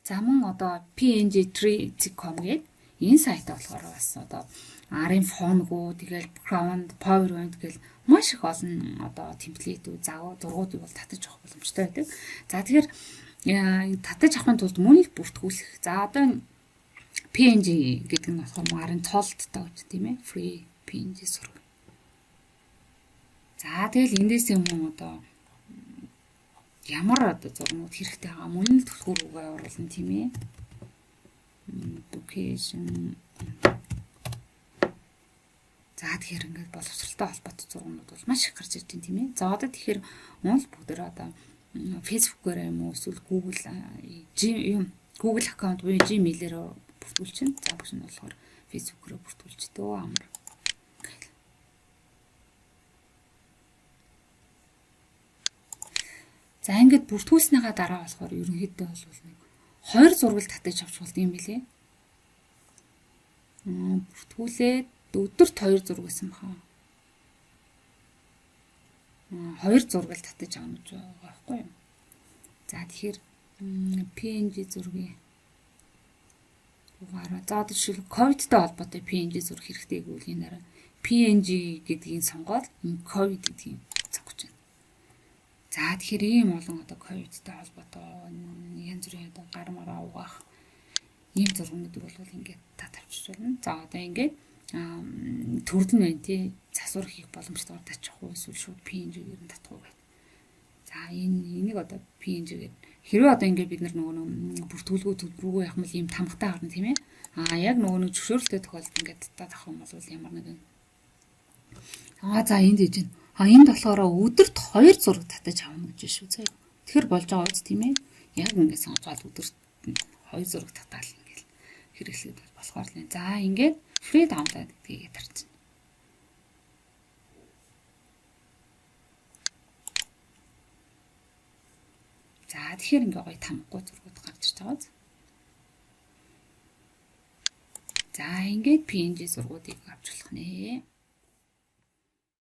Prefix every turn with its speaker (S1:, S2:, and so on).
S1: За мөн одоо png3.com гээд энэ сайт болохоор бас одоо арын фонгуу тэгэл background, PowerPoint гэл маш их олон одоо темплейтүүд, зургуудыг бол татаж авах боломжтой байдаг. За тэгэхээр татаж авахын тулд мөнийг бүртгүүлэх. За одоо PNG гэдэг нь болохоор арын цолттой гэж тийм ээ. Free PNG зураг. За тэгэл эндээс юм одоо ямар одоо зургууд хэрэгтэй байгаа мөн л түлхүүр рүүгээ оруулна тийм ээ. Location. За тэгэхээр ингээд боловсралтай холбоотой зургууд бол маш их гарч ирж байна тийм ээ. За одоо тэгэхээр Монгол бүгдээр одоо Facebook-оор юм уу эсвэл Google аккаунт буюу Gmail-ээр бүртгүүлчихнэ. За бүгд нь болохоор Facebook-оор бүртгүүлчихдэг амар. За ингээд бүртгүүлснийхаа дараа болохоор ерөнхийдөө бол нэг 2 зураг татаж авч болд юм билээ. Бүртгүүлээд өдөрт 2 зураг гэсэн баха. 2 зураг татаж авна гэж байгаа байхгүй юу? За тэгэхээр PNG зургийг угаараа. За одоо жишээл ковидтай холбоотой PNG зураг хэрэгтэй гэвэл энэ арай PNG гэдгийг сонгоод энэ ковид гэдгийг сонгож байна. За тэгэхээр ийм олон одоо ковидтай холбоотой янз бүрийн одоо гар мараа угаах ийм зургуудыг бол ингээд татавчж байна. За одоо ингээд төрөл нь байна тий. Засвар хийх боломжтой тачих уу эсвэл шууд PNG-гээр нь татах уу гэдэг. За энийг одоо PNG гэдэг. Хэрвээ одоо ингээд бид нөгөө бүртгүүлгүй төдрүүгөө явах юм ийм тамгатай харна тийм ээ. Яг нөгөө зөвшөөрөлтэй тохиолдолд ингээд татах юм бол ямар нэгэн. За энд дэж байна. Энд болохоор өдөрт 2 зураг татаж авна гэж шүү заяа. Тэгэхээр болж байгаа үст тийм ээ. Яг ингээд сонгоод өдөрт 2 зураг татаал ингээд хэрэглээд болохоор л. За ингээд free download гэдгийг тарьчихна. За тэгэхээр ингээ гоё тамгагүй зургууд гарч ирж байгаа. За ингээд PNG зургуудыг авч болох нэ.